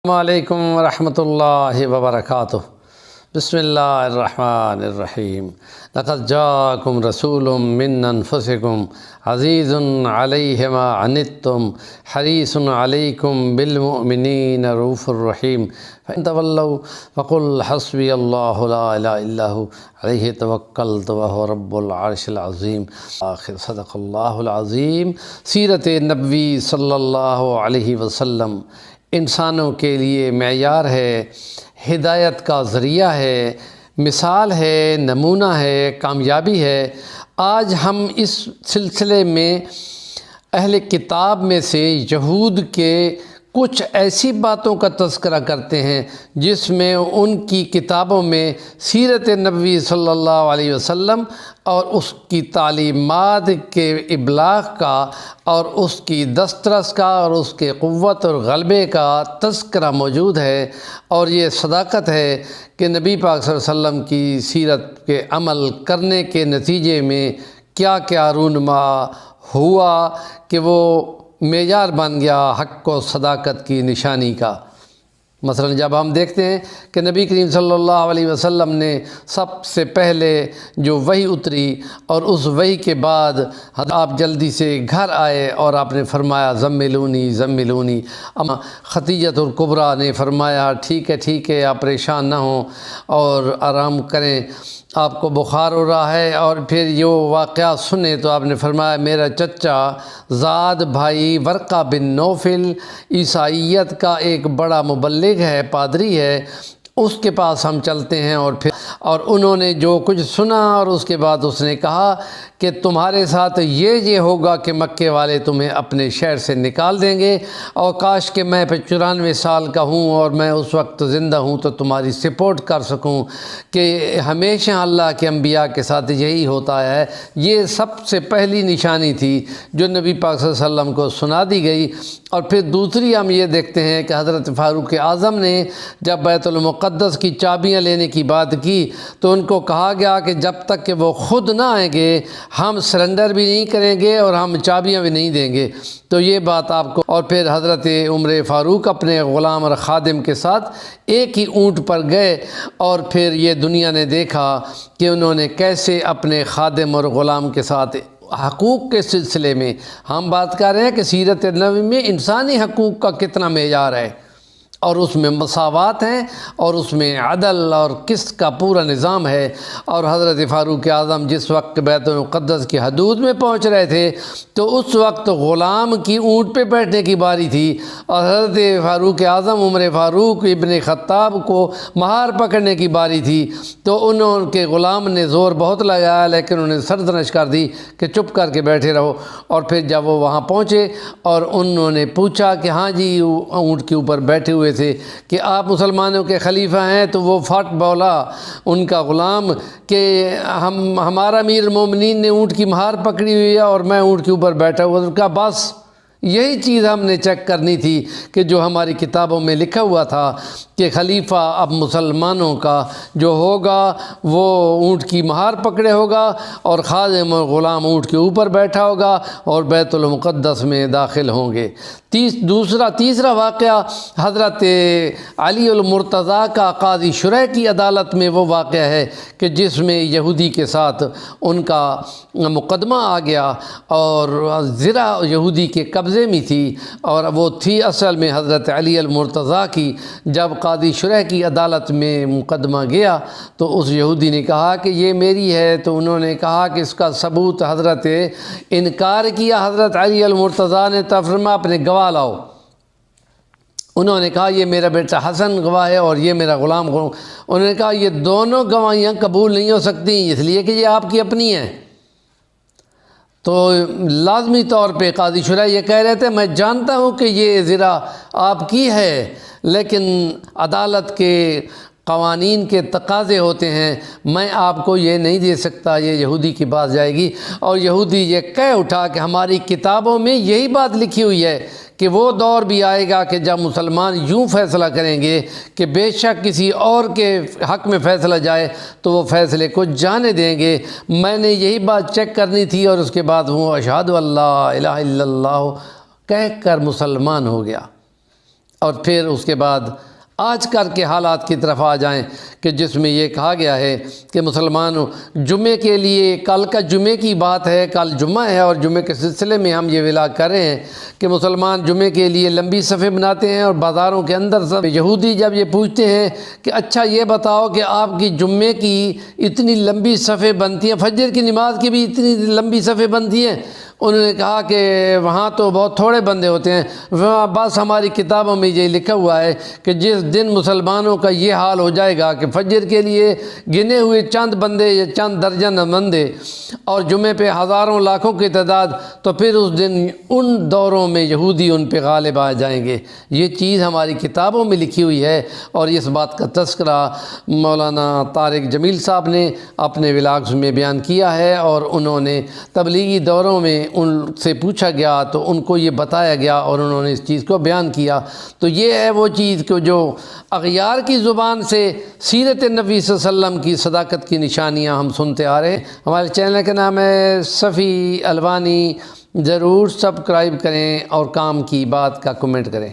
السلام علیکم ورحمۃ اللہ وبرکاتہ۔ بسم اللہ الرحمن الرحیم۔ لقد جاءکم رسول من انفسکم عزیز علیہ ما عنتم حریص علیکم بالمؤمنین رؤوف الرحیم فإن تولوا فقل حسبی اللہ لا الہ الا هو علیہ توکلت وهو رب العرش العظیم۔ آخر صدق اللہ العظیم۔ سیرت نبوی صلی اللہ علیہ وسلم انسانوں کے لیے معیار ہے، ہدایت کا ذریعہ ہے، مثال ہے، نمونہ ہے، کامیابی ہے۔ آج ہم اس سلسلے میں اہل کتاب میں سے یہود کے کچھ ایسی باتوں کا تذکرہ کرتے ہیں جس میں ان کی کتابوں میں سیرت نبوی صلی اللہ علیہ وسلم اور اس کی تعلیمات کے ابلاغ کا اور اس کی دسترس کا اور اس کے قوت اور غلبے کا تذکرہ موجود ہے، اور یہ صداقت ہے کہ نبی پاک صلی اللہ علیہ وسلم کی سیرت کے عمل کرنے کے نتیجے میں کیا کیا رونما ہوا کہ وہ معیار بن گیا حق و صداقت کی نشانی کا۔ مثلا جب ہم دیکھتے ہیں کہ نبی کریم صلی اللہ علیہ وسلم نے سب سے پہلے جو وحی اتری اور اس وحی کے بعد آپ جلدی سے گھر آئے اور آپ نے فرمایا زملونی زملونی۔ اما خدیجہ الکبریٰ نے فرمایا ٹھیک ہے آپ پریشان نہ ہوں اور آرام کریں، آپ کو بخار ہو رہا ہے۔ اور پھر یہ واقعہ سنے تو آپ نے فرمایا میرا چچا زاد بھائی ورقہ بن نوفل عیسائیت کا ایک بڑا مبلغ ہے، پادری ہے، اس کے پاس ہم چلتے ہیں۔ اور انہوں نے جو کچھ سنا اور اس کے بعد اس نے کہا کہ تمہارے ساتھ یہ ہوگا کہ مکے والے تمہیں اپنے شہر سے نکال دیں گے، اور کاش کہ میں 94 سال کا ہوں اور میں اس وقت زندہ ہوں تو تمہاری سپورٹ کر سکوں، کہ ہمیشہ اللہ کے انبیاء کے ساتھ یہی ہوتا ہے۔ یہ سب سے پہلی نشانی تھی جو نبی پاک صلی اللہ علیہ وسلم کو سنا دی گئی۔ اور پھر دوسری ہم یہ دیکھتے ہیں کہ حضرت فاروق اعظم نے جب بیت المقدس کی چابیاں لینے کی بات کی تو ان کو کہا گیا کہ جب تک کہ وہ خود نہ آئیں گے ہم سرنڈر بھی نہیں کریں گے اور ہم چابیاں بھی نہیں دیں گے۔ تو یہ بات آپ کو، اور پھر حضرت عمر فاروق اپنے غلام اور خادم کے ساتھ ایک ہی اونٹ پر گئے، اور پھر یہ دنیا نے دیکھا کہ انہوں نے کیسے اپنے خادم اور غلام کے ساتھ حقوق کے سلسلے میں، ہم بات کر رہے ہیں کہ سیرت نبوی میں انسانی حقوق کا کتنا معیار ہے، اور اس میں مساوات ہیں اور اس میں عدل اور قسط کا پورا نظام ہے۔ اور حضرت فاروق اعظم جس وقت بیت المقدس کی حدود میں پہنچ رہے تھے تو اس وقت غلام کی اونٹ پہ بیٹھنے کی باری تھی، اور حضرت فاروق اعظم عمر فاروق ابن خطاب کو مہار پکڑنے کی باری تھی، تو انہوں کے غلام نے زور بہت لگایا لیکن انہوں نے سرزنش کر دی کہ چپ کر کے بیٹھے رہو۔ اور پھر جب وہ وہاں پہنچے اور انہوں نے پوچھا کہ ہاں جی اونٹ کے اوپر بیٹھے ہوئے تھے کہ آپ مسلمانوں کے خلیفہ ہیں، تو وہ فٹ بولا ان کا غلام کہ ہمارا امیر المومنین نے اونٹ کی مہار پکڑی ہوئی ہے اور میں اونٹ کے اوپر بیٹھا ہوا ہوں۔ کہا بس یہی چیز ہم نے چیک کرنی تھی کہ جو ہماری کتابوں میں لکھا ہوا تھا کہ خلیفہ اب مسلمانوں کا جو ہوگا وہ اونٹ کی مہار پکڑے ہوگا اور خادم اور غلام اونٹ کے اوپر بیٹھا ہوگا اور بیت المقدس میں داخل ہوں گے۔ تیسرا واقعہ حضرت علی المرتضیٰ کا قاضی شرح کی عدالت میں وہ واقعہ ہے کہ جس میں یہودی کے ساتھ ان کا مقدمہ آ گیا، اور زرہ یہودی کے قبضے میں تھی، اور وہ تھی اصل میں حضرت علی المرتضیٰ کی۔ جب قاضی شرح کی عدالت میں مقدمہ گیا تو اس یہودی نے کہا کہ یہ میری ہے، تو انہوں نے کہا کہ اس کا ثبوت حضرت انکار کیا حضرت علی المرتضیٰ نے، فرمایا اپنے گواہ لاؤ۔ انہوں نے کہا یہ میرا بیٹا حسن گواہ ہے اور یہ میرا غلام گواہ۔ انہوں نے کہا یہ دونوں گواہیاں قبول نہیں ہو سکتی اس لیے کہ یہ آپ کی اپنی ہیں۔ تو لازمی طور پہ قاضی شرح یہ کہہ رہے تھے میں جانتا ہوں کہ یہ زرہ آپ کی ہے، لیکن عدالت کے قوانین کے تقاضے ہوتے ہیں، میں آپ کو یہ نہیں دے سکتا، یہ یہودی کی بات جائے گی۔ اور یہودی یہ کہہ اٹھا کہ ہماری کتابوں میں یہی بات لکھی ہوئی ہے کہ وہ دور بھی آئے گا کہ جب مسلمان یوں فیصلہ کریں گے کہ بے شک کسی اور کے حق میں فیصلہ جائے تو وہ فیصلے کو جانے دیں گے۔ میں نے یہی بات چیک کرنی تھی، اور اس کے بعد وہ اشہد ان لا الہ الا اللہ کہہ کر مسلمان ہو گیا۔ اور پھر اس کے بعد آج کل کے حالات کی طرف آ جائیں کہ جس میں یہ کہا گیا ہے کہ مسلمانوں جمعے کے لیے، کل کا جمعے کی بات ہے، کل جمعہ ہے اور جمعے کے سلسلے میں ہم یہ ولاگ کر رہے ہیں کہ مسلمان جمعے کے لیے لمبی صفیں بناتے ہیں، اور بازاروں کے اندر سب یہودی جب یہ پوچھتے ہیں کہ اچھا یہ بتاؤ کہ آپ کی جمعے کی اتنی لمبی صفیں بنتی ہیں، فجر کی نماز کی بھی اتنی لمبی صفیں بنتی ہیں؟ انہوں نے کہا کہ وہاں تو بہت تھوڑے بندے ہوتے ہیں، وہاں بس ہماری کتابوں میں یہ لکھا ہوا ہے کہ جس دن مسلمانوں کا یہ حال ہو جائے گا کہ فجر کے لیے گنے ہوئے چند بندے یا چند درجن بندے اور جمعے پہ ہزاروں لاکھوں کی تعداد، تو پھر اس دن ان دوروں میں یہودی ان پہ غالب آ جائیں گے۔ یہ چیز ہماری کتابوں میں لکھی ہوئی ہے، اور اس بات کا تذکرہ مولانا طارق جمیل صاحب نے اپنے ولاگز میں بیان کیا ہے، اور انہوں نے تبلیغی دوروں میں ان سے پوچھا گیا تو ان کو یہ بتایا گیا اور انہوں نے اس چیز کو بیان کیا۔ تو یہ ہے وہ چیز کہ جو اغیار کی زبان سے سیرت نبی صلی اللہ علیہ وسلم کی صداقت کی نشانیاں ہم سنتے آ رہے ہیں۔ ہمارے چینل کا نام ہے صفی الوانی، ضرور سبسکرائب کریں اور کام کی بات کا کمنٹ کریں۔